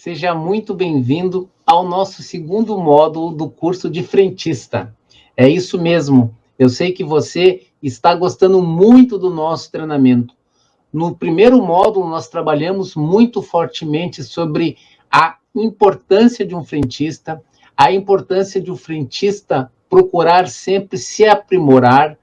Seja muito bem-vindo ao nosso segundo módulo do curso de frentista. É isso mesmo, eu sei que você está gostando muito do nosso treinamento. No primeiro módulo, nós trabalhamos muito fortemente sobre a importância de um frentista, a importância de um frentista procurar sempre se aprimorar,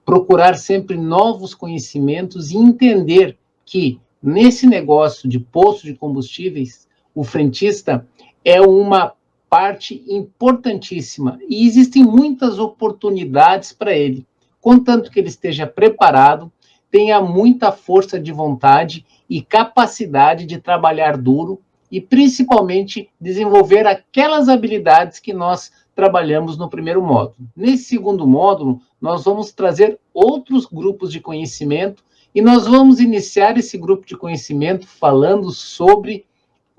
procurar sempre novos conhecimentos e entender que nesse negócio de posto de combustíveis, o frentista é uma parte importantíssima e existem muitas oportunidades para ele, contanto que ele esteja preparado, tenha muita força de vontade e capacidade de trabalhar duro e principalmente desenvolver aquelas habilidades que nós trabalhamos no primeiro módulo. Nesse segundo módulo, nós vamos trazer outros grupos de conhecimento e nós vamos iniciar esse grupo de conhecimento falando sobre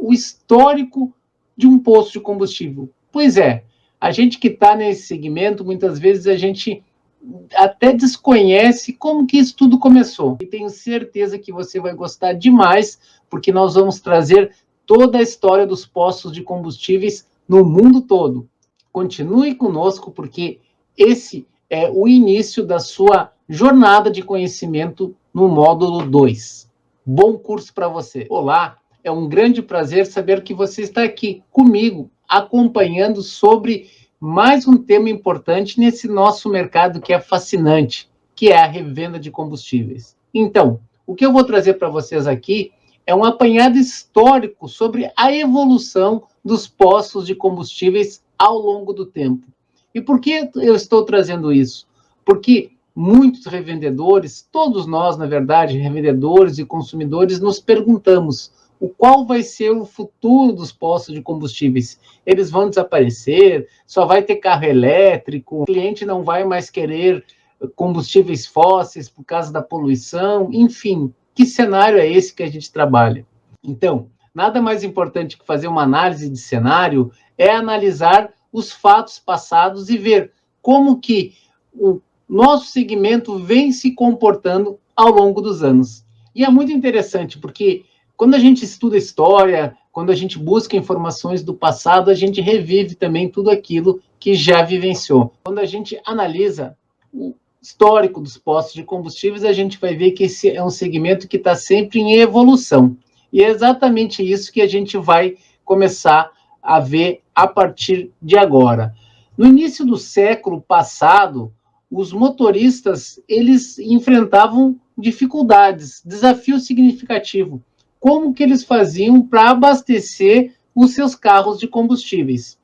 o histórico de um posto de combustível. Pois é, a gente que está nesse segmento, muitas vezes a gente até desconhece como que isso tudo começou. E tenho certeza que você vai gostar demais, porque nós vamos trazer toda a história dos postos de combustíveis no mundo todo. Continue conosco, porque esse é o início da sua jornada de conhecimento no módulo 2. Bom curso para você. Olá, é um grande prazer saber que você está aqui comigo, acompanhando sobre mais um tema importante nesse nosso mercado que é fascinante, que é a revenda de combustíveis. Então, o que eu vou trazer para vocês aqui é um apanhado histórico sobre a evolução dos postos de combustíveis ao longo do tempo. E por que eu estou trazendo isso? Porque muitos revendedores, todos nós, na verdade, revendedores e consumidores, nos perguntamos qual vai ser o futuro dos postos de combustíveis. Eles vão desaparecer? Só vai ter carro elétrico? O cliente não vai mais querer combustíveis fósseis por causa da poluição? Enfim, que cenário é esse que a gente trabalha? Então, nada mais importante que fazer uma análise de cenário é analisar os fatos passados e ver como que o nosso segmento vem se comportando ao longo dos anos. E é muito interessante, porque quando a gente estuda história, quando a gente busca informações do passado, a gente revive também tudo aquilo que já vivenciou. Quando a gente analisa o histórico dos postos de combustíveis, a gente vai ver que esse é um segmento que está sempre em evolução. E é exatamente isso que a gente vai começar a ver a partir de agora. No início do século passado, os motoristas eles enfrentavam dificuldades, desafios significativos. Como que eles faziam para abastecer os seus carros de combustíveis?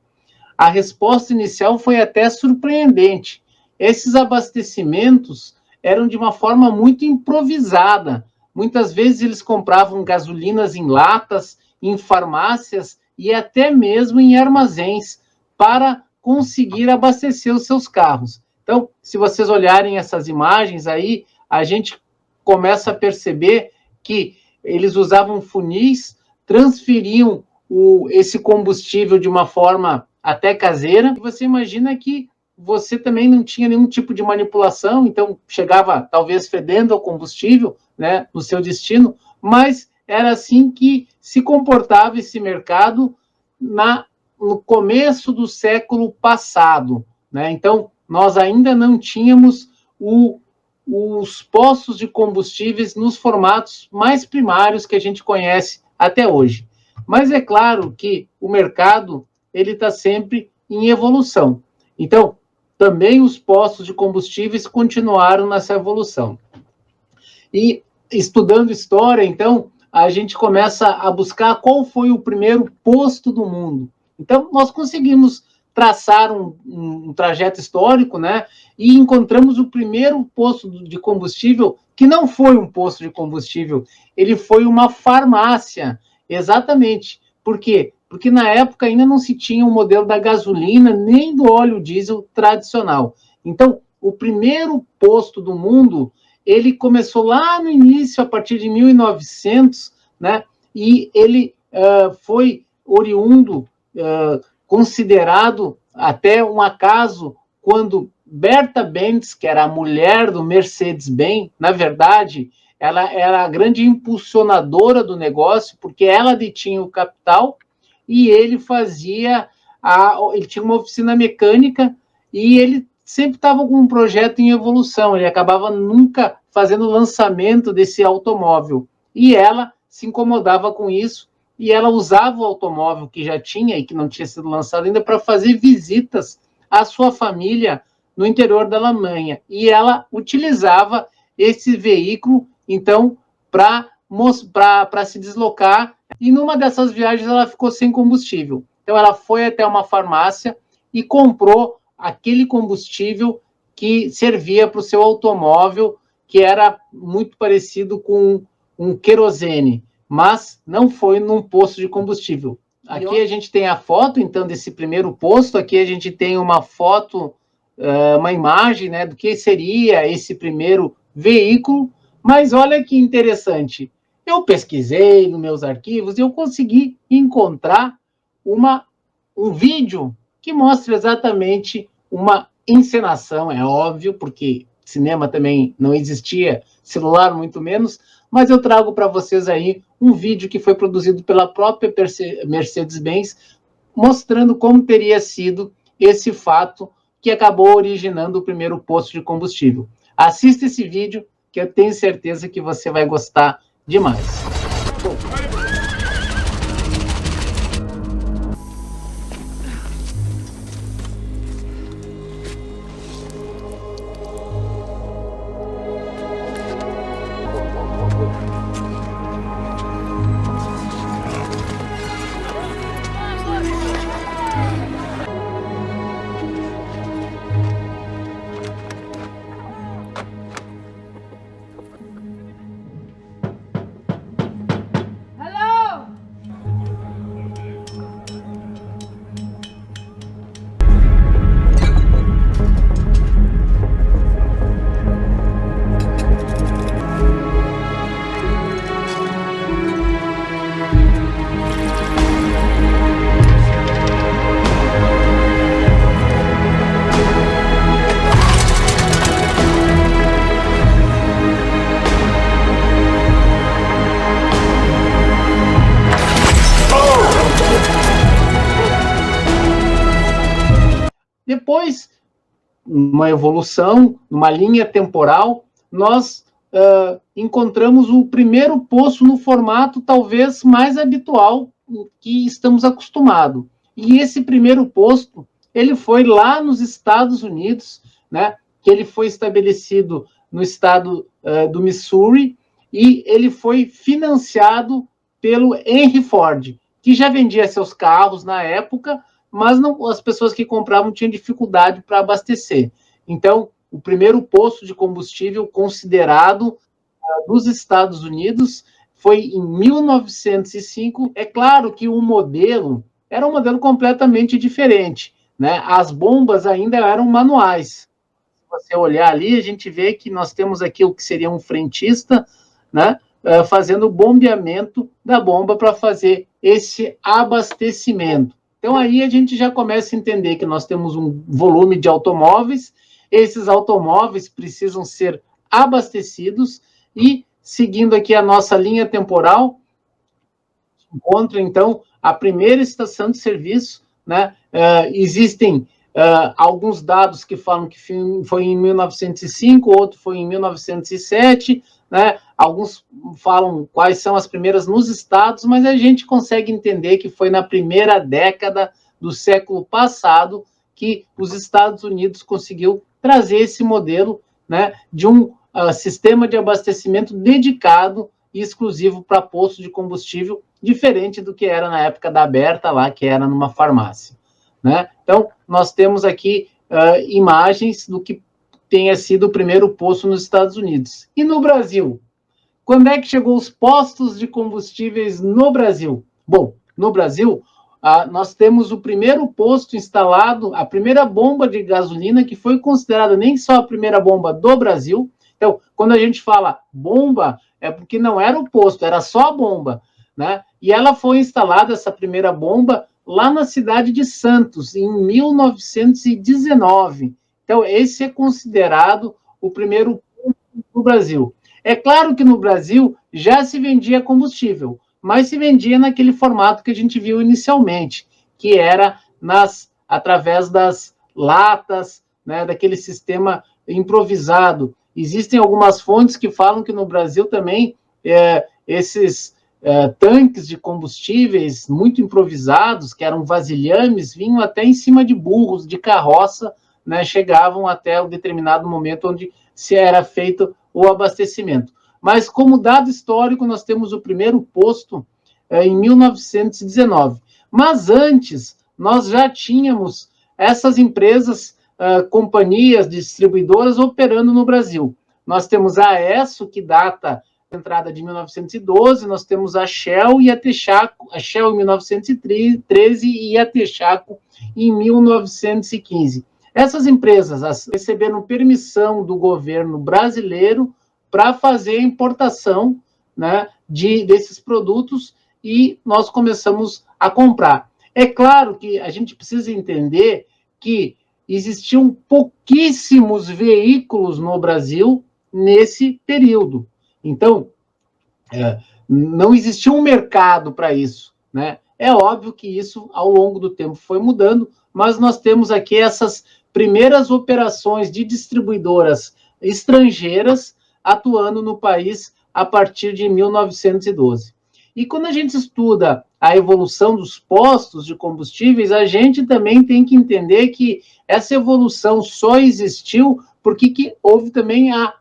A resposta inicial foi até surpreendente. Esses abastecimentos eram de uma forma muito improvisada. Muitas vezes eles compravam gasolinas em latas, em farmácias e até mesmo em armazéns para conseguir abastecer os seus carros. Então, se vocês olharem essas imagens aí, a gente começa a perceber que eles usavam funis, transferiam esse combustível de uma forma até caseira. E você imagina que você também não tinha nenhum tipo de manipulação, então chegava talvez fedendo ao combustível, né, no seu destino, mas era assim que se comportava esse mercado no começo do século passado, né? Então, nós ainda não tínhamos os postos de combustíveis nos formatos mais primários que a gente conhece até hoje. Mas é claro que o mercado ele está sempre em evolução. Então, também os postos de combustíveis continuaram nessa evolução. E estudando história, então, a gente começa a buscar qual foi o primeiro posto do mundo. Então, nós conseguimos traçar um trajeto histórico, né? E encontramos o primeiro posto de combustível, que não foi um posto de combustível, ele foi uma farmácia, exatamente. Por quê? Porque na época ainda não se tinha o modelo da gasolina, nem do óleo diesel tradicional. Então, o primeiro posto do mundo, ele começou lá no início, a partir de 1900, né? E ele foi oriundo, considerado até um acaso, quando Berta Benz, que era a mulher do Mercedes-Benz, na verdade, ela era a grande impulsionadora do negócio, porque ela detinha o capital, e ele fazia, ele tinha uma oficina mecânica, e ele sempre estava com um projeto em evolução, ele acabava nunca fazendo o lançamento desse automóvel, e ela se incomodava com isso, e ela usava o automóvel que já tinha e que não tinha sido lançado ainda para fazer visitas à sua família no interior da Alemanha, e ela utilizava esse veículo, então, para se deslocar, e numa dessas viagens ela ficou sem combustível. Então ela foi até uma farmácia e comprou aquele combustível que servia para o seu automóvel, que era muito parecido com um querosene, mas não foi num posto de combustível. Aqui a gente tem a foto, então, desse primeiro posto, aqui a gente tem uma foto, uma imagem, né, do que seria esse primeiro veículo, mas olha que interessante, eu pesquisei nos meus arquivos e eu consegui encontrar um vídeo que mostra exatamente uma encenação, é óbvio, porque cinema também não existia, celular muito menos, mas eu trago para vocês aí um vídeo que foi produzido pela própria Mercedes-Benz, mostrando como teria sido esse fato que acabou originando o primeiro posto de combustível. Assista esse vídeo, que eu tenho certeza que você vai gostar demais. Bom, depois, uma evolução, numa linha temporal, nós encontramos o primeiro posto no formato talvez mais habitual que estamos acostumados. E esse primeiro posto, ele foi lá nos Estados Unidos, né, que ele foi estabelecido no estado do Missouri, e ele foi financiado pelo Henry Ford, que já vendia seus carros na época, mas não, as pessoas que compravam tinham dificuldade para abastecer. Então, o primeiro posto de combustível considerado nos Estados Unidos foi em 1905. É claro que o modelo era um modelo completamente diferente, né? As bombas ainda eram manuais. Se você olhar ali, a gente vê que nós temos aqui o que seria um frentista, né? Fazendo o bombeamento da bomba para fazer esse abastecimento. Então, aí a gente já começa a entender que nós temos um volume de automóveis, esses automóveis precisam ser abastecidos, e, seguindo aqui a nossa linha temporal, encontra, então, a primeira estação de serviço, né? Existem alguns dados que falam que foi em 1905, outro foi em 1907, né? Alguns falam quais são as primeiras nos estados, mas a gente consegue entender que foi na primeira década do século passado que os Estados Unidos conseguiu trazer esse modelo, né, de um sistema de abastecimento dedicado e exclusivo para posto de combustível, diferente do que era na época da Berta lá, que era numa farmácia, né? Então, nós temos aqui imagens do que tenha sido o primeiro posto nos Estados Unidos. E no Brasil? Quando é que chegou os postos de combustíveis no Brasil? Bom, no Brasil, nós temos o primeiro posto instalado, a primeira bomba de gasolina, que foi considerada nem só a primeira bomba do Brasil. Então, quando a gente fala bomba, é porque não era o posto, era só a bomba, né? E ela foi instalada, essa primeira bomba, lá na cidade de Santos, em 1919. Então, esse é considerado o primeiro posto do Brasil. É claro que no Brasil já se vendia combustível, mas se vendia naquele formato que a gente viu inicialmente, que era através das latas, né, daquele sistema improvisado. Existem algumas fontes que falam que no Brasil também esses tanques de combustíveis muito improvisados, que eram vasilhames, vinham até em cima de burros, de carroça, né, chegavam até um determinado momento onde se era feito o abastecimento. Mas, como dado histórico, nós temos o primeiro posto em 1919. Mas antes, nós já tínhamos essas empresas, companhias distribuidoras operando no Brasil. Nós temos a AESSO, que data da entrada de 1912, nós temos a Shell e a Texaco, a Shell em 1913 e a Texaco em 1915. Essas empresas receberam permissão do governo brasileiro para fazer a importação, né, desses produtos, e nós começamos a comprar. É claro que a gente precisa entender que existiam pouquíssimos veículos no Brasil nesse período. Então, não existia um mercado para isso, né? É óbvio que isso, ao longo do tempo, foi mudando, mas nós temos aqui essas primeiras operações de distribuidoras estrangeiras atuando no país a partir de 1912. E quando a gente estuda a evolução dos postos de combustíveis, a gente também tem que entender que essa evolução só existiu porque houve também a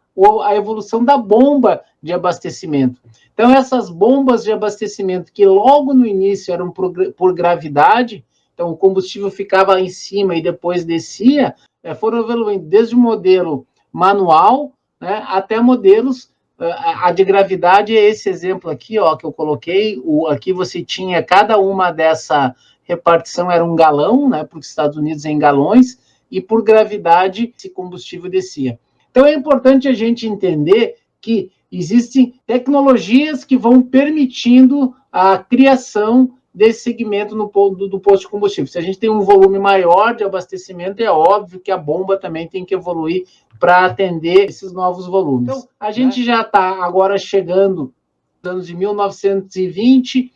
evolução da bomba de abastecimento. Então, essas bombas de abastecimento que logo no início eram por gravidade, então o combustível ficava em cima e depois descia, foram evoluindo desde o modelo manual, né, até modelos, a de gravidade é esse exemplo aqui, ó, que eu coloquei, aqui você tinha, cada uma dessa repartição era um galão, né, porque os Estados Unidos é em galões, e por gravidade esse combustível descia. Então é importante a gente entender que existem tecnologias que vão permitindo a criação desse segmento do posto de combustível. Se a gente tem um volume maior de abastecimento, é óbvio que a bomba também tem que evoluir para atender esses novos volumes. Então, a gente já está agora chegando nos anos de 1920,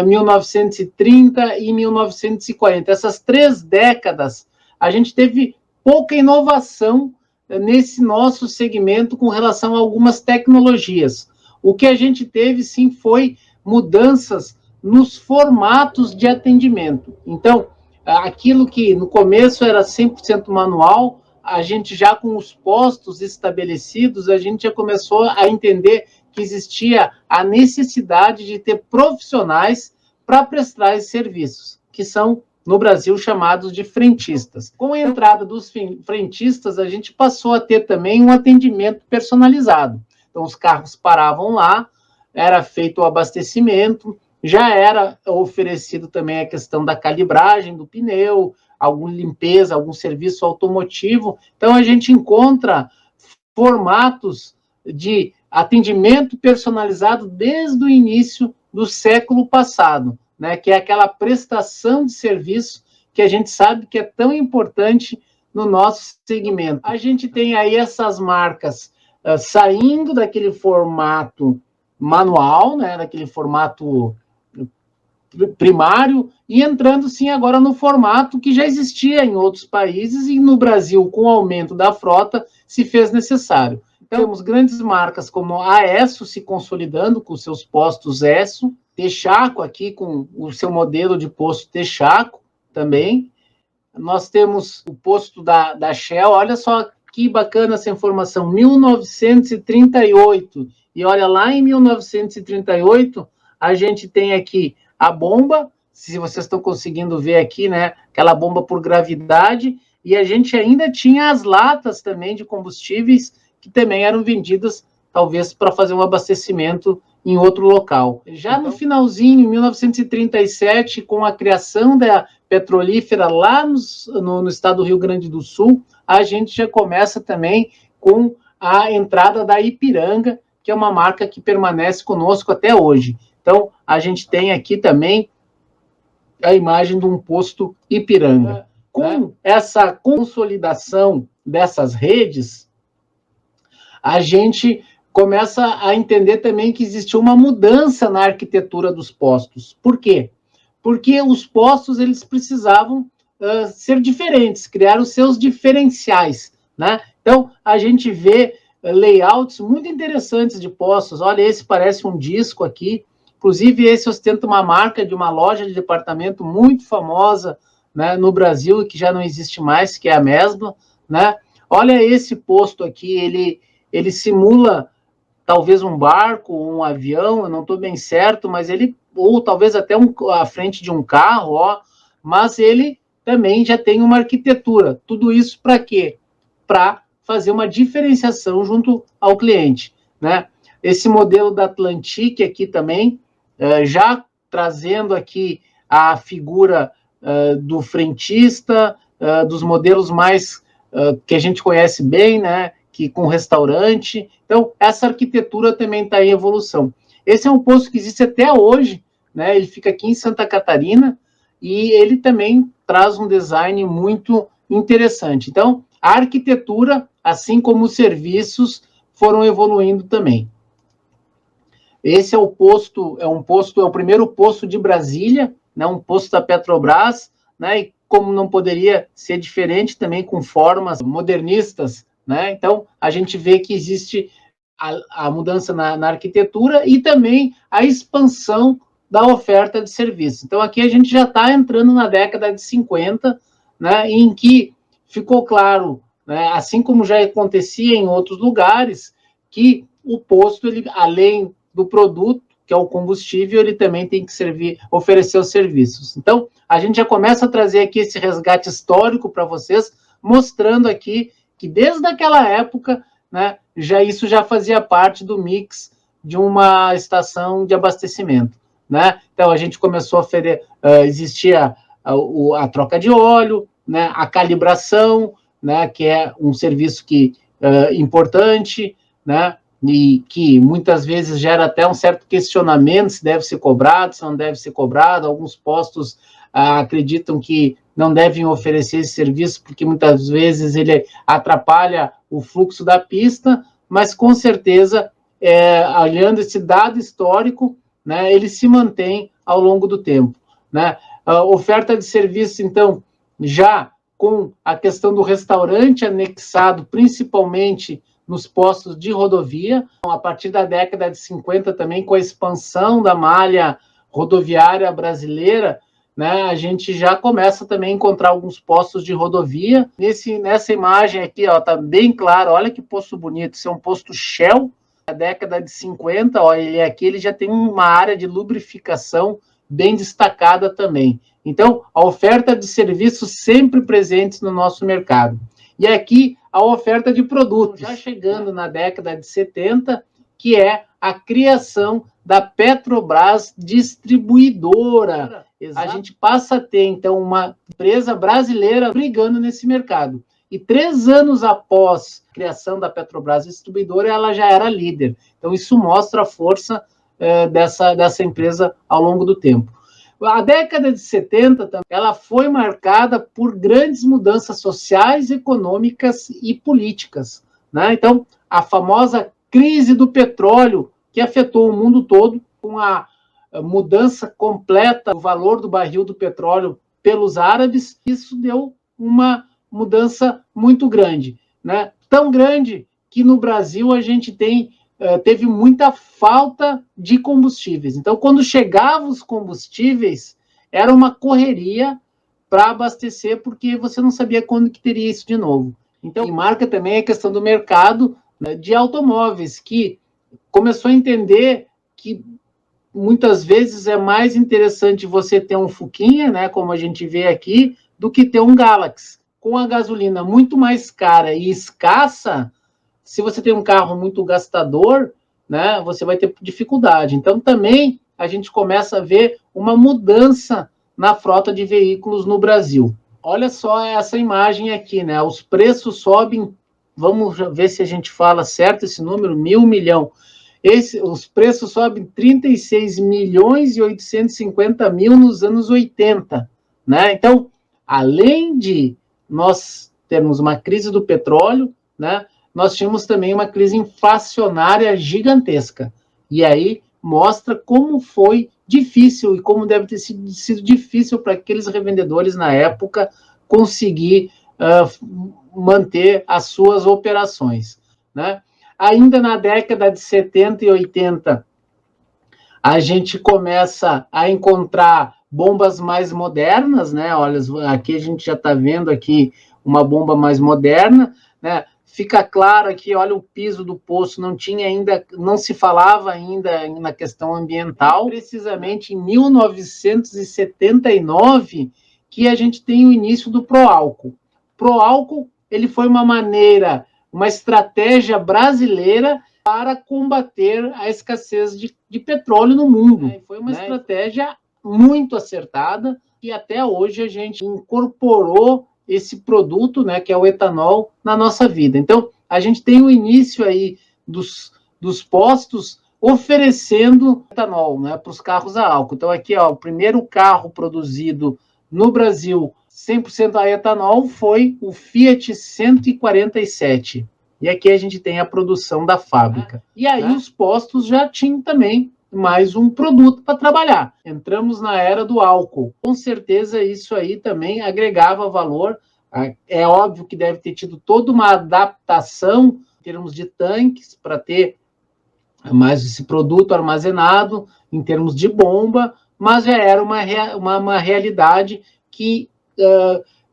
1930 e 1940. Essas 3 décadas, a gente teve pouca inovação nesse nosso segmento com relação a algumas tecnologias. O que a gente teve, sim, foi mudanças nos formatos de atendimento. Então, aquilo que no começo era 100% manual, a gente já com os postos estabelecidos, a gente já começou a entender que existia a necessidade de ter profissionais para prestar esses serviços, que são, no Brasil, chamados de frentistas. Com a entrada dos frentistas, a gente passou a ter também um atendimento personalizado. Então, os carros paravam lá, era feito o abastecimento, já era oferecido também a questão da calibragem do pneu, alguma limpeza, algum serviço automotivo. Então, a gente encontra formatos de atendimento personalizado desde o início do século passado, né, que é aquela prestação de serviço que a gente sabe que é tão importante no nosso segmento. A gente tem aí essas marcas saindo daquele formato manual, né, daquele formato primário, e entrando, sim, agora no formato que já existia em outros países, e no Brasil, com o aumento da frota, se fez necessário. Então, temos grandes marcas como a Esso se consolidando com seus postos Esso, Texaco aqui com o seu modelo de posto Texaco também. Nós temos o posto da Shell, olha só que bacana essa informação, 1938, e olha lá em 1938, a gente tem aqui a bomba, se vocês estão conseguindo ver aqui, né, aquela bomba por gravidade, e a gente ainda tinha as latas também de combustíveis, que também eram vendidas, talvez, para fazer um abastecimento em outro local. Já no finalzinho, em 1937, com a criação da petrolífera lá no estado do Rio Grande do Sul, a gente já começa também com a entrada da Ipiranga, que é uma marca que permanece conosco até hoje. Então, a gente tem aqui também a imagem de um posto Ipiranga. Com essa consolidação dessas redes, a gente começa a entender também que existiu uma mudança na arquitetura dos postos. Por quê? Porque os postos eles precisavam ser diferentes, criar os seus diferenciais, né? Então, a gente vê layouts muito interessantes de postos. Olha, esse parece um disco aqui. Inclusive, esse ostenta uma marca de uma loja de departamento muito famosa, né, no Brasil, que já não existe mais, que é a Mesbla, né? Olha esse posto aqui, ele simula talvez um barco, um avião, eu não estou bem certo, mas ele, ou talvez até a frente de um carro, ó, mas ele também já tem uma arquitetura. Tudo isso para quê? Para fazer uma diferenciação junto ao cliente, né? Esse modelo da Atlantic aqui também, já trazendo aqui a figura do frentista, dos modelos mais que a gente conhece bem, né? Que com restaurante. Então, essa arquitetura também está em evolução. Esse é um posto que existe até hoje, né? Ele fica aqui em Santa Catarina e ele também traz um design muito interessante. Então, a arquitetura, assim como os serviços, foram evoluindo também. Esse é o posto, é o primeiro posto de Brasília, né? Um posto da Petrobras, né? E como não poderia ser diferente, também com formas modernistas, né? Então, a gente vê que existe a mudança na arquitetura e também a expansão da oferta de serviços. Então, aqui a gente já está entrando na década de 50, né, em que ficou claro, né, assim como já acontecia em outros lugares, que o posto, ele, além do produto, que é o combustível, ele também tem que oferecer os serviços. Então, a gente já começa a trazer aqui esse resgate histórico para vocês, mostrando aqui que desde aquela época, né, isso já fazia parte do mix de uma estação de abastecimento, né? Então, a gente começou existia a troca de óleo, né, a calibração, né, que é um serviço importante, né, e que muitas vezes gera até um certo questionamento se deve ser cobrado, se não deve ser cobrado. Alguns postos acreditam que não devem oferecer esse serviço porque muitas vezes ele atrapalha o fluxo da pista, mas com certeza, olhando esse dado histórico, né, ele se mantém ao longo do tempo, né? A oferta de serviço, então, já com a questão do restaurante anexado, principalmente nos postos de rodovia, a partir da década de 50 também, com a expansão da malha rodoviária brasileira, né, a gente já começa também a encontrar alguns postos de rodovia. Nessa imagem aqui, ó, tá bem claro, olha que posto bonito, isso é um posto Shell, da década de 50, ó, ele já tem uma área de lubrificação bem destacada também. Então, a oferta de serviços sempre presentes no nosso mercado. E aqui, a oferta de produtos, já chegando na década de 70, que é a criação da Petrobras Distribuidora. Exato. A gente passa a ter, então, uma empresa brasileira brigando nesse mercado. E 3 anos após a criação da Petrobras Distribuidora, ela já era líder. Então, isso mostra a força dessa empresa ao longo do tempo. A década de 70, ela foi marcada por grandes mudanças sociais, econômicas e políticas, né? Então, a famosa crise do petróleo, que afetou o mundo todo, com a mudança completa do valor do barril do petróleo pelos árabes, isso deu uma mudança muito grande, né? Tão grande que no Brasil a gente teve muita falta de combustíveis. Então, quando chegavam os combustíveis, era uma correria para abastecer, porque você não sabia quando que teria isso de novo. Então, e marca também a questão do mercado, né, de automóveis, que começou a entender que muitas vezes é mais interessante você ter um Fusquinha, né, como a gente vê aqui, do que ter um Galaxy. Com a gasolina muito mais cara e escassa, se você tem um carro muito gastador, né, você vai ter dificuldade. Então, também a gente começa a ver uma mudança na frota de veículos no Brasil. Olha só essa imagem aqui, né? Os preços sobem, vamos ver se a gente fala certo esse número, 1.000 milhão. Os preços sobem 36 milhões e 850 mil nos anos 80, né? Então, além de nós termos uma crise do petróleo, né, nós tínhamos também uma crise inflacionária gigantesca. E aí mostra como foi difícil e como deve ter sido difícil para aqueles revendedores na época conseguir manter as suas operações, né? Ainda na década de 70 e 80, a gente começa a encontrar bombas mais modernas, né? Olha, aqui a gente já está vendo aqui uma bomba mais moderna, né? Fica claro aqui, olha o piso do poço, não se falava ainda na questão ambiental. Precisamente em 1979 que a gente tem o início do Proálcool. Proálcool, ele foi uma estratégia brasileira para combater a escassez de petróleo no mundo. Foi uma estratégia muito acertada e até hoje a gente incorporou esse produto, né, que é o etanol, na nossa vida. Então, a gente tem o início aí dos postos oferecendo etanol, né, para os carros a álcool. Então, aqui, ó, o primeiro carro produzido no Brasil 100% a etanol foi o Fiat 147. E aqui a gente tem a produção da fábrica. E aí os postos já tinham também mais um produto para trabalhar. Entramos na era do álcool. Com certeza isso aí também agregava valor. É óbvio que deve ter tido toda uma adaptação em termos de tanques para ter mais esse produto armazenado, em termos de bomba, mas já era uma realidade que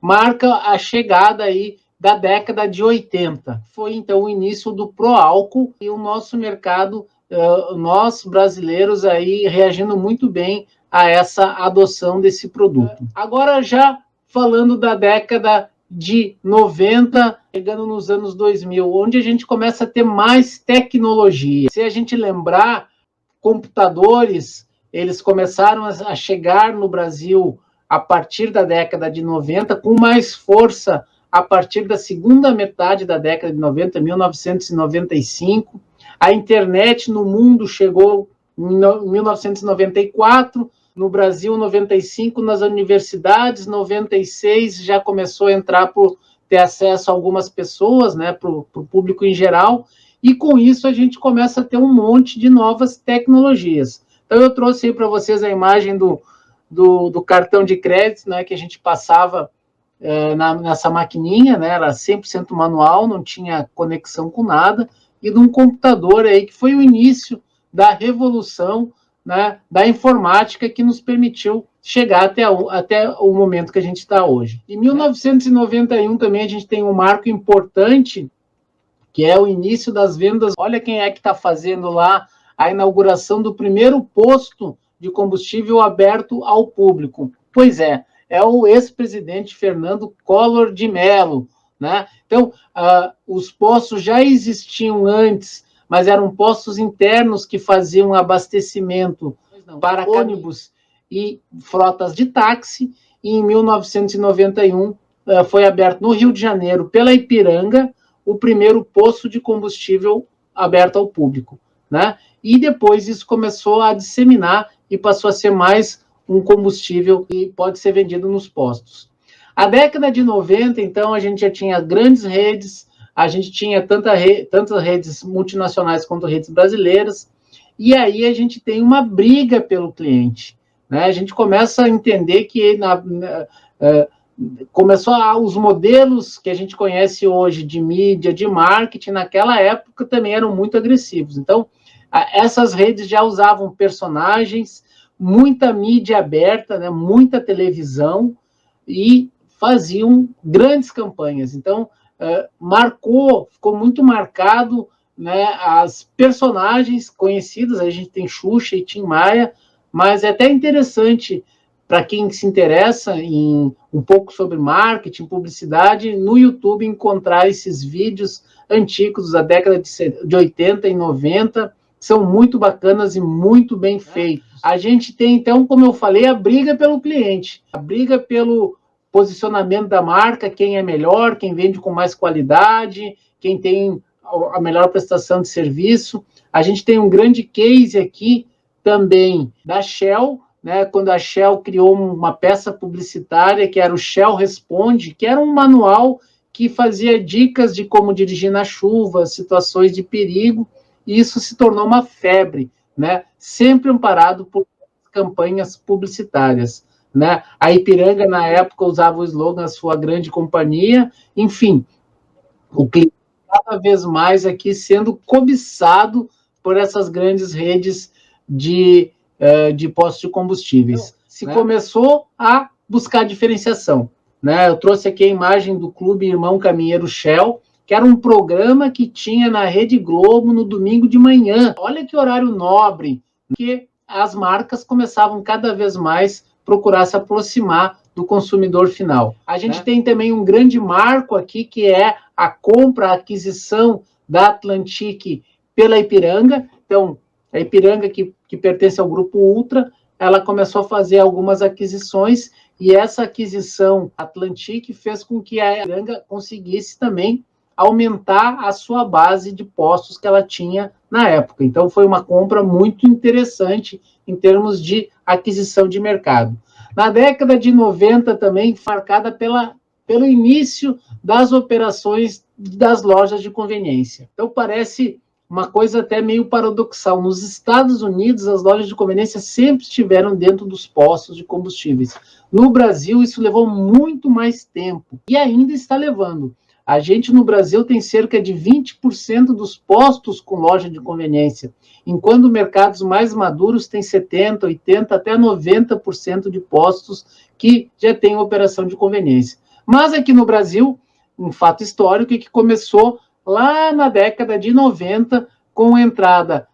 marca a chegada aí da década de 80. Foi, então, o início do Proálcool e o nosso mercado, nós brasileiros aí reagindo muito bem a essa adoção desse produto. Agora, já falando da década de 90, chegando nos anos 2000, onde a gente começa a ter mais tecnologia. Se a gente lembrar, computadores, eles começaram a chegar no Brasil a partir da década de 90, com mais força a partir da segunda metade da década de 90, 1995. A internet no mundo chegou em 1994, no Brasil, 95, nas universidades, 96, já começou a entrar por ter acesso a algumas pessoas, né, para o público em geral, e com isso a gente começa a ter um monte de novas tecnologias. Então, eu trouxe aí para vocês a imagem do cartão de crédito, né, que a gente passava nessa maquininha, né, era 100% manual, não tinha conexão com nada, e de um computador aí que foi o início da revolução, né, da informática que nos permitiu chegar até o momento que a gente está hoje. Em 1991 também a gente tem um marco importante, que é o início das vendas. Olha quem é que está fazendo lá a inauguração do primeiro posto de combustível aberto ao público. Pois é o ex-presidente Fernando Collor de Mello, né? Então, os postos já existiam antes, mas eram postos internos que faziam abastecimento para ônibus e frotas de táxi, e em 1991 foi aberto no Rio de Janeiro, pela Ipiranga, o primeiro posto de combustível aberto ao público, né? E depois isso começou a disseminar e passou a ser mais um combustível que pode ser vendido nos postos. A década de 90, então, a gente já tinha grandes redes, a gente tinha tantas redes multinacionais quanto redes brasileiras, e aí a gente tem uma briga pelo cliente, né? A gente começa a entender que começou os modelos que a gente conhece hoje de mídia, de marketing, naquela época também eram muito agressivos. Então, essas redes já usavam personagens, muita mídia aberta, né, muita televisão, e faziam grandes campanhas. Então, ficou muito marcado, né, as personagens conhecidas. A gente tem Xuxa e Tim Maia, mas é até interessante para quem se interessa em um pouco sobre marketing, publicidade, no YouTube encontrar esses vídeos antigos da década de 80 e 90, são muito bacanas e muito bem feitos. A gente tem, então, como eu falei, a briga pelo cliente, a briga pelo posicionamento da marca, quem é melhor, quem vende com mais qualidade, quem tem a melhor prestação de serviço. A gente tem um grande case aqui também da Shell, né, quando a Shell criou uma peça publicitária que era o Shell Responde, que era um manual que fazia dicas de como dirigir na chuva, situações de perigo, e isso se tornou uma febre, né? Sempre amparado por campanhas publicitárias, né? A Ipiranga, na época, usava o slogan "Sua grande companhia", enfim, o cliente cada vez mais aqui sendo cobiçado por essas grandes redes de postos de combustíveis. Se começou a buscar diferenciação, né? Eu trouxe aqui a imagem do Clube Irmão Caminheiro Shell, que era um programa que tinha na Rede Globo no domingo de manhã. Olha que horário nobre, que as marcas começavam cada vez mais procurar se aproximar do consumidor final. A gente tem também um grande marco aqui, que é a compra, a aquisição da Atlantic pela Ipiranga. Então, a Ipiranga, que pertence ao Grupo Ultra, ela começou a fazer algumas aquisições, e essa aquisição Atlantic fez com que a Ipiranga conseguisse também aumentar a sua base de postos que ela tinha na época. Então, foi uma compra muito interessante em termos de aquisição de mercado. Na década de 90 também, marcada pelo início das operações das lojas de conveniência. Então, parece uma coisa até meio paradoxal. Nos Estados Unidos, as lojas de conveniência sempre estiveram dentro dos postos de combustíveis. No Brasil, isso levou muito mais tempo, e ainda está levando. A gente, no Brasil, tem cerca de 20% dos postos com loja de conveniência, enquanto mercados mais maduros têm 70%, 80%, até 90% de postos que já têm operação de conveniência. Mas aqui no Brasil, um fato histórico que começou lá na década de 90, com a entrada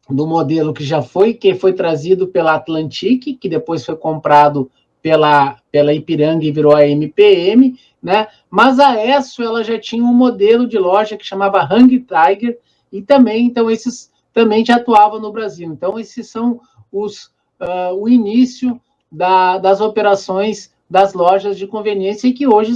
do modelo que foi trazido pela Atlantic, que depois foi comprado pela Ipiranga e virou a MPM, né? Mas a Esso, ela já tinha um modelo de loja que chamava Hang Tiger, e também, então, esses também já atuavam no Brasil. Então, esses são o início das operações das lojas de conveniência, e que hoje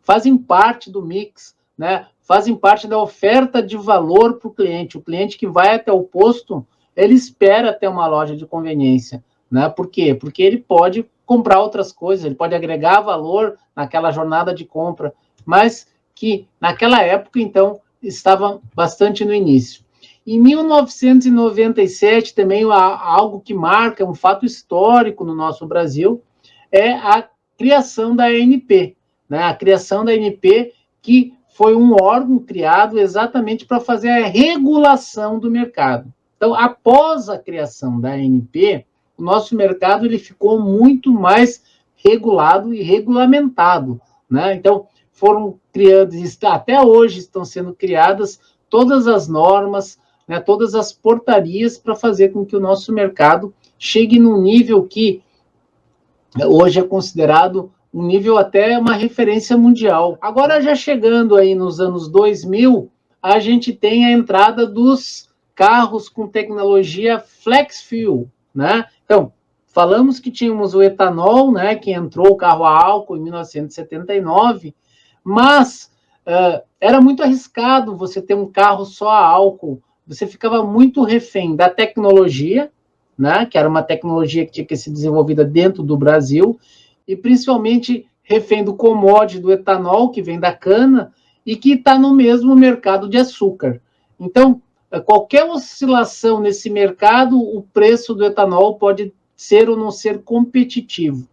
fazem parte do mix, né? Fazem parte da oferta de valor para o cliente. O cliente que vai até o posto, ele espera ter uma loja de conveniência, né? Por quê? Porque ele pode comprar outras coisas, ele pode agregar valor naquela jornada de compra, mas que naquela época, então, estava bastante no início. Em 1997, também algo que marca, um fato histórico no nosso Brasil, é a criação da ANP, né? A criação da ANP, que foi um órgão criado exatamente para fazer a regulação do mercado. Então, após a criação da ANP, o nosso mercado ele ficou muito mais regulado e regulamentado, né? Então, foram criadas, até hoje estão sendo criadas todas as normas, né, todas as portarias para fazer com que o nosso mercado chegue num nível que hoje é considerado um nível até uma referência mundial. Agora, já chegando aí nos anos 2000, a gente tem a entrada dos carros com tecnologia flex fuel, né? Então, falamos que tínhamos o etanol, né, que entrou o carro a álcool em 1979, mas era muito arriscado você ter um carro só a álcool. Você ficava muito refém da tecnologia, né, que era uma tecnologia que tinha que ser desenvolvida dentro do Brasil, e principalmente refém do commodity do etanol, que vem da cana, e que está no mesmo mercado de açúcar. Então, qualquer oscilação nesse mercado, o preço do etanol pode ser ou não ser competitivo.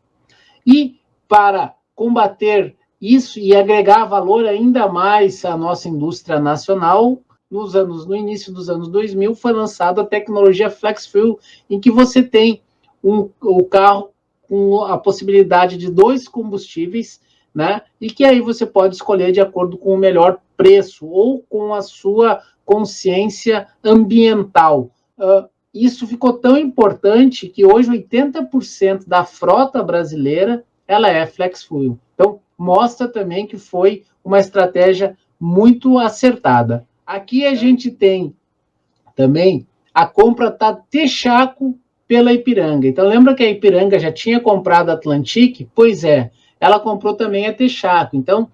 E para combater isso e agregar valor ainda mais à nossa indústria nacional, no início dos anos 2000, foi lançada a tecnologia Flex Fuel, em que você tem o carro com a possibilidade de 2 combustíveis, né? E que aí você pode escolher de acordo com o melhor preço ou com a sua consciência ambiental. Isso ficou tão importante que hoje 80% da frota brasileira ela é flex fuel. Então, mostra também que foi uma estratégia muito acertada. Aqui a gente tem também a compra da Texaco pela Ipiranga. Então, lembra que a Ipiranga já tinha comprado a Atlantic? Pois é, ela comprou também a Texaco. Então,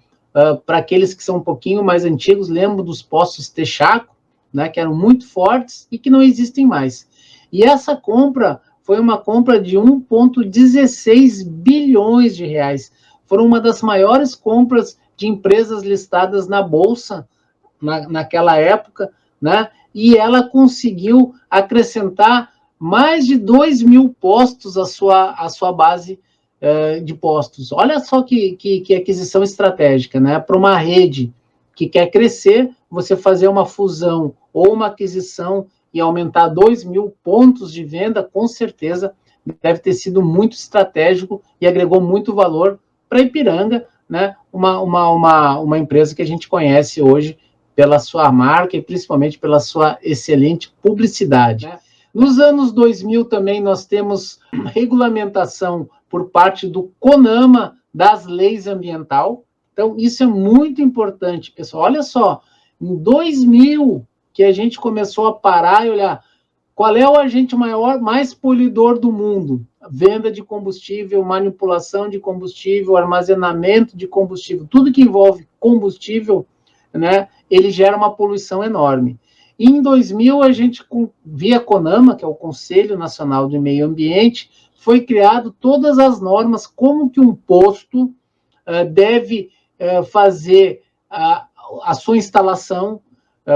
para aqueles que são um pouquinho mais antigos, lembram dos postos Texaco, né, que eram muito fortes e que não existem mais. E essa compra foi uma compra de 1,16 bilhões de reais. Foram uma das maiores compras de empresas listadas na Bolsa naquela época, né? E ela conseguiu acrescentar mais de 2.000 postos à sua base de postos. Olha só que aquisição estratégica, né? Para uma rede que quer crescer, você fazer uma fusão ou uma aquisição e aumentar 2.000 pontos de venda, com certeza deve ter sido muito estratégico e agregou muito valor para Ipiranga, né? Uma empresa que a gente conhece hoje pela sua marca e principalmente pela sua excelente publicidade. Nos anos 2000 também nós temos regulamentação por parte do CONAMA das leis ambiental. Então, isso é muito importante, pessoal. Olha só, em 2000 que a gente começou a parar e olhar qual é o agente mais poluidor do mundo. Venda de combustível, manipulação de combustível, armazenamento de combustível, tudo que envolve combustível, né, ele gera uma poluição enorme. E em 2000, a gente, via CONAMA, que é o Conselho Nacional de Meio Ambiente, foi criado todas as normas, como que um posto deve fazer a sua instalação,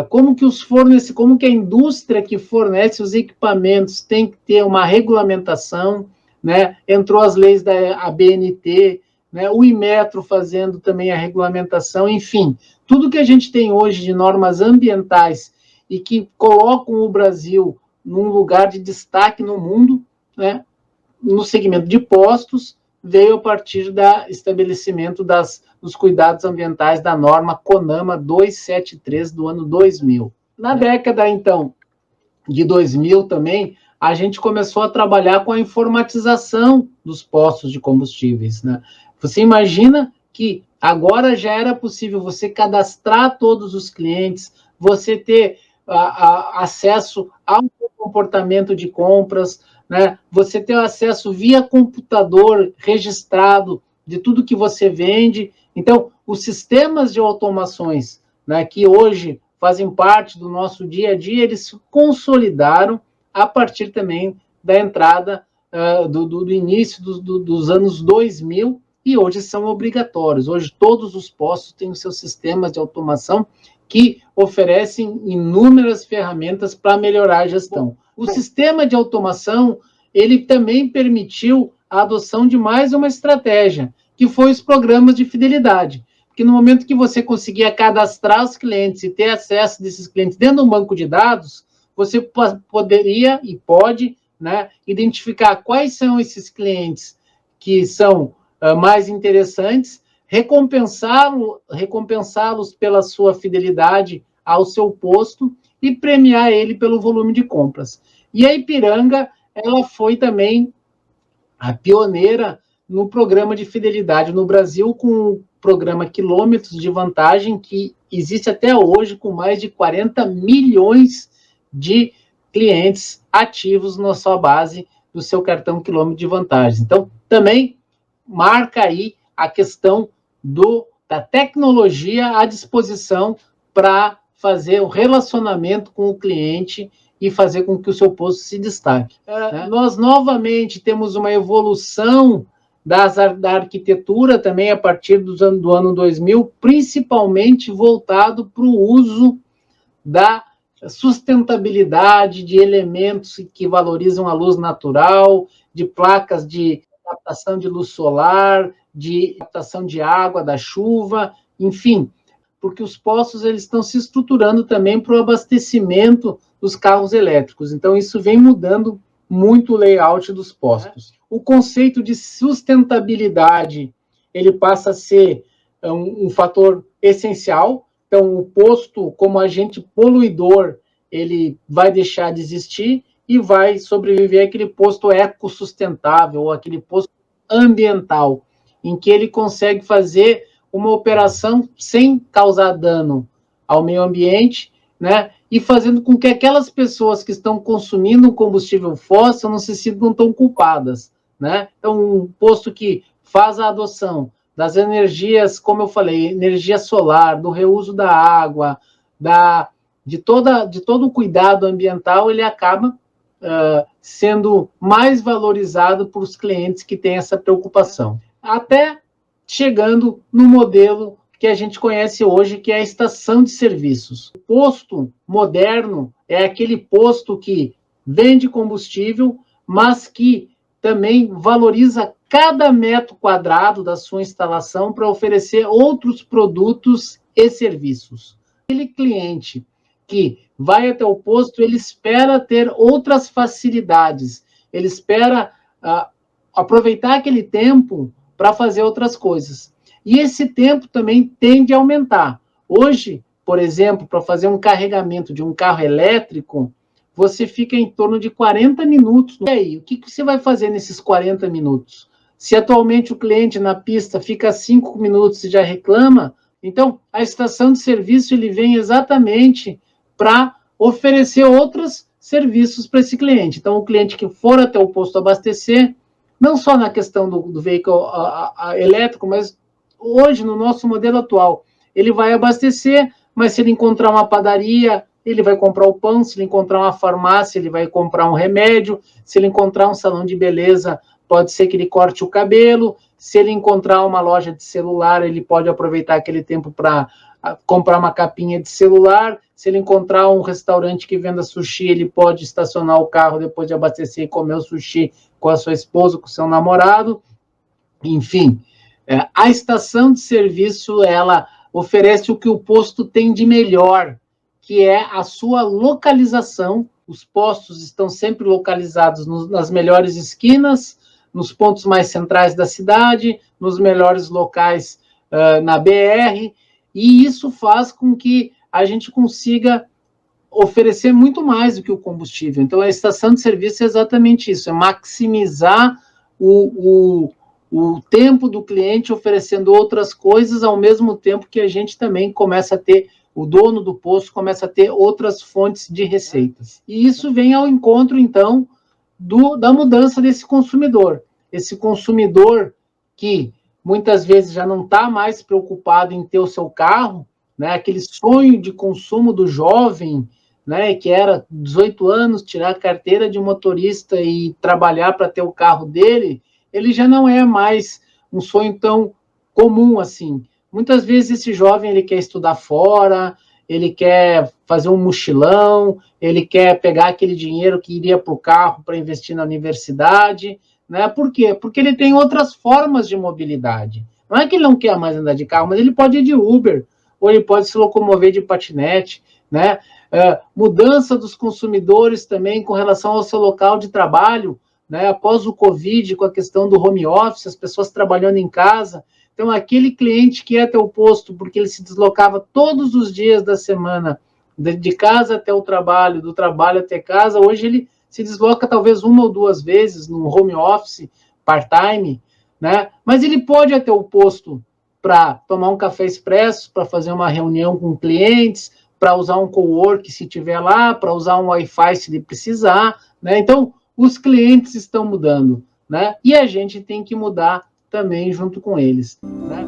como que a indústria que fornece os equipamentos tem que ter uma regulamentação, né? Entrou as leis da ABNT, né? O Inmetro fazendo também a regulamentação, enfim, tudo que a gente tem hoje de normas ambientais e que colocam o Brasil num lugar de destaque no mundo, né? No segmento de postos, veio a partir do estabelecimento dos cuidados ambientais da norma CONAMA 273 do ano 2000. Na década, então, de 2000 também, a gente começou a trabalhar com a informatização dos postos de combustíveis, né? Você imagina que agora já era possível você cadastrar todos os clientes, você ter acesso ao comportamento de compras, né? Você ter acesso via computador registrado de tudo que você vende. Então, os sistemas de automações, né, que hoje fazem parte do nosso dia a dia, eles se consolidaram a partir também da entrada do início dos anos 2000 e hoje são obrigatórios. Hoje todos os postos têm os seus sistemas de automação que oferecem inúmeras ferramentas para melhorar a gestão. O sistema de automação, ele também permitiu a adoção de mais uma estratégia, que foi os programas de fidelidade. Porque no momento que você conseguia cadastrar os clientes e ter acesso desses clientes dentro de um banco de dados, você poderia e pode, né, identificar quais são esses clientes que são mais interessantes, recompensá-los pela sua fidelidade ao seu posto e premiar ele pelo volume de compras. E a Ipiranga, ela foi também a pioneira no programa de fidelidade no Brasil, com o programa Quilômetros de Vantagem, que existe até hoje, com mais de 40 milhões de clientes ativos na sua base do seu cartão Quilômetro de Vantagem. Então, também marca aí a questão da tecnologia à disposição para fazer o relacionamento com o cliente e fazer com que o seu posto se destaque. Nós, novamente, temos uma evolução da arquitetura também a partir do ano 2000, principalmente voltado para o uso da sustentabilidade, de elementos que valorizam a luz natural, de placas de captação de luz solar, de captação de água da chuva, enfim, porque os postos eles estão se estruturando também para o abastecimento dos carros elétricos. Então, isso vem mudando muito o layout dos postos. O conceito de sustentabilidade, ele passa a ser um fator essencial. Então, o posto, como agente poluidor, ele vai deixar de existir e vai sobreviver aquele posto ecossustentável, ou aquele posto ambiental, em que ele consegue fazer uma operação sem causar dano ao meio ambiente, né? E fazendo com que aquelas pessoas que estão consumindo combustível fóssil não se sintam tão culpadas, né? Então, um posto que faz a adoção das energias, como eu falei, energia solar, do reuso da água, de todo o cuidado ambiental, ele acaba sendo mais valorizado por os clientes que têm essa preocupação. Até chegando no modelo que a gente conhece hoje, que é a estação de serviços. O posto moderno é aquele posto que vende combustível, mas que também valoriza cada metro quadrado da sua instalação para oferecer outros produtos e serviços. Aquele cliente que vai até o posto, ele espera ter outras facilidades, ele espera aproveitar aquele tempo para fazer outras coisas. E esse tempo também tende a aumentar. Hoje, por exemplo, para fazer um carregamento de um carro elétrico, você fica em torno de 40 minutos. E aí, o que você vai fazer nesses 40 minutos? Se atualmente o cliente na pista fica 5 minutos e já reclama, então a estação de serviço ele vem exatamente para oferecer outros serviços para esse cliente. Então, o cliente que for até o posto abastecer, não só na questão do veículo elétrico, mas hoje, no nosso modelo atual, ele vai abastecer, mas se ele encontrar uma padaria, ele vai comprar o pão, se ele encontrar uma farmácia, ele vai comprar um remédio, se ele encontrar um salão de beleza, pode ser que ele corte o cabelo, se ele encontrar uma loja de celular, ele pode aproveitar aquele tempo para comprar uma capinha de celular, se ele encontrar um restaurante que venda sushi, ele pode estacionar o carro depois de abastecer e comer o sushi com a sua esposa, com o seu namorado, enfim. A estação de serviço, ela oferece o que o posto tem de melhor, que é a sua localização. Os postos estão sempre localizados nas melhores esquinas, nos pontos mais centrais da cidade, nos melhores locais na BR, e isso faz com que a gente consiga oferecer muito mais do que o combustível. Então, a estação de serviço é exatamente isso, é maximizar o tempo do cliente oferecendo outras coisas, ao mesmo tempo que a gente também começa a ter, o dono do posto começa a ter outras fontes de receitas. E isso vem ao encontro, então, da mudança desse consumidor. Esse consumidor que muitas vezes já não está mais preocupado em ter o seu carro, né, aquele sonho de consumo do jovem, né, que era 18 anos, tirar a carteira de motorista e trabalhar para ter o carro dele, ele já não é mais um sonho tão comum assim. Muitas vezes esse jovem ele quer estudar fora, ele quer fazer um mochilão, ele quer pegar aquele dinheiro que iria para o carro para investir na universidade, né? Por quê? Porque ele tem outras formas de mobilidade. Não é que ele não quer mais andar de carro, mas ele pode ir de Uber, ou ele pode se locomover de patinete, né? Mudança dos consumidores também com relação ao seu local de trabalho, né? Após o Covid, com a questão do home office, as pessoas trabalhando em casa. Então, aquele cliente que ia até o posto, porque ele se deslocava todos os dias da semana, de casa até o trabalho, do trabalho até casa, hoje ele se desloca talvez uma ou duas vezes no home office, part-time, né? Mas ele pode ir até o posto para tomar um café expresso, para fazer uma reunião com clientes, para usar um cowork se tiver lá, para usar um Wi-Fi se ele precisar, né? Então, os clientes estão mudando, né? E a gente tem que mudar também junto com eles, né?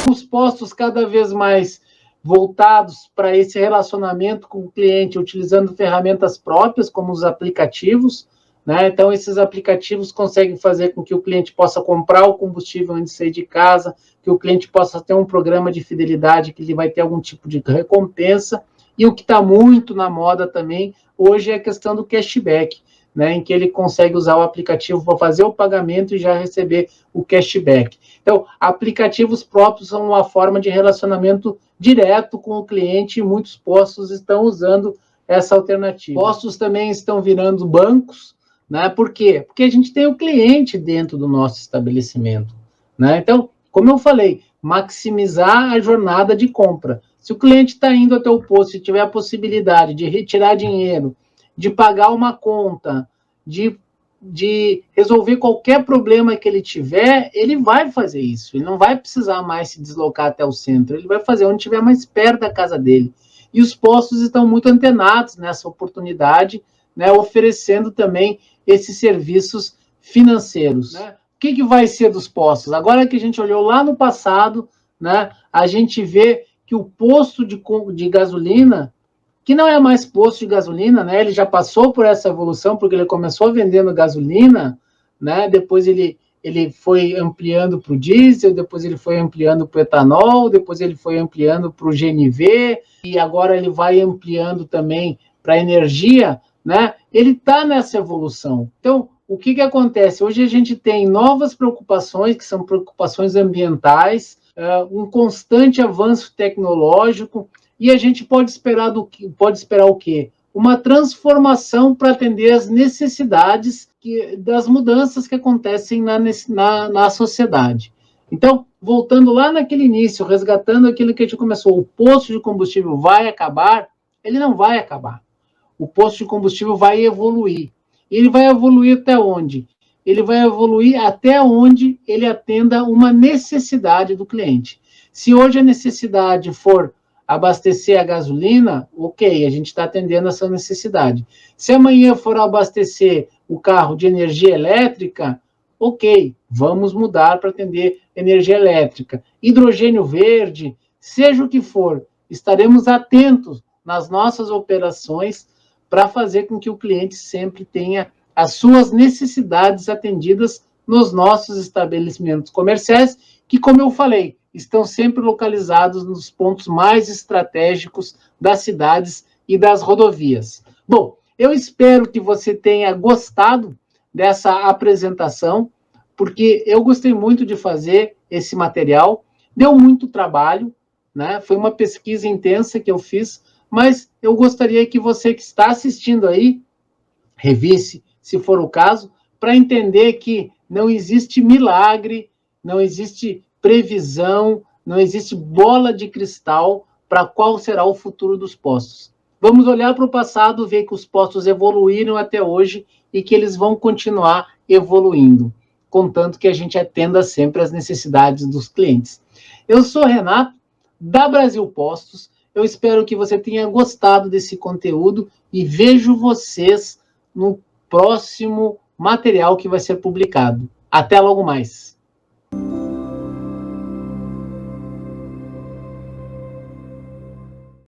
Os postos cada vez mais voltados para esse relacionamento com o cliente, utilizando ferramentas próprias, como os aplicativos, né? Então, esses aplicativos conseguem fazer com que o cliente possa comprar o combustível antes de sair de casa, que o cliente possa ter um programa de fidelidade, que ele vai ter algum tipo de recompensa. E o que está muito na moda também, hoje, é a questão do cashback, né? Em que ele consegue usar o aplicativo para fazer o pagamento e já receber o cashback. Então, aplicativos próprios são uma forma de relacionamento direto com o cliente e muitos postos estão usando essa alternativa. Postos também estão virando bancos, né? Por quê? Porque a gente tem o cliente dentro do nosso estabelecimento, né? Então, como eu falei, maximizar a jornada de compra. Se o cliente está indo até o posto e tiver a possibilidade de retirar dinheiro, de pagar uma conta, de resolver qualquer problema que ele tiver, ele vai fazer isso. Ele não vai precisar mais se deslocar até o centro. Ele vai fazer onde estiver mais perto da casa dele. E os postos estão muito antenados nessa oportunidade, né, oferecendo também esses serviços financeiros. Né? O que vai ser dos postos? Agora que a gente olhou lá no passado, né, a gente vê que o posto de gasolina que não é mais posto de gasolina, né? Ele já passou por essa evolução, porque ele começou vendendo gasolina, né? Depois ele foi ampliando para o diesel, depois ele foi ampliando para o etanol, depois ele foi ampliando para o GNV, e agora ele vai ampliando também para a energia, né? Ele está nessa evolução. Então, o que acontece? Hoje a gente tem novas preocupações, que são preocupações ambientais, um constante avanço tecnológico, e a gente pode esperar o quê? Uma transformação para atender as necessidades das mudanças que acontecem na sociedade. Então, voltando lá naquele início, resgatando aquilo que a gente começou, o posto de combustível vai acabar? Ele não vai acabar. O posto de combustível vai evoluir. Ele vai evoluir até onde? Ele vai evoluir até onde ele atenda uma necessidade do cliente. Se hoje a necessidade for abastecer a gasolina, ok, a gente está atendendo essa necessidade. Se amanhã for abastecer o carro de energia elétrica, ok, vamos mudar para atender energia elétrica. Hidrogênio verde, seja o que for, estaremos atentos nas nossas operações para fazer com que o cliente sempre tenha as suas necessidades atendidas nos nossos estabelecimentos comerciais, que, como eu falei, estão sempre localizados nos pontos mais estratégicos das cidades e das rodovias. Bom, eu espero que você tenha gostado dessa apresentação, porque eu gostei muito de fazer esse material, deu muito trabalho, né? Foi uma pesquisa intensa que eu fiz, mas eu gostaria que você que está assistindo aí, revisse, se for o caso, para entender que não existe milagre, não existe previsão, não existe bola de cristal para qual será o futuro dos postos. Vamos olhar para o passado, ver que os postos evoluíram até hoje e que eles vão continuar evoluindo, contanto que a gente atenda sempre às necessidades dos clientes. Eu sou Renato, da Brasil Postos. Eu espero que você tenha gostado desse conteúdo e vejo vocês no próximo material que vai ser publicado. Até logo mais.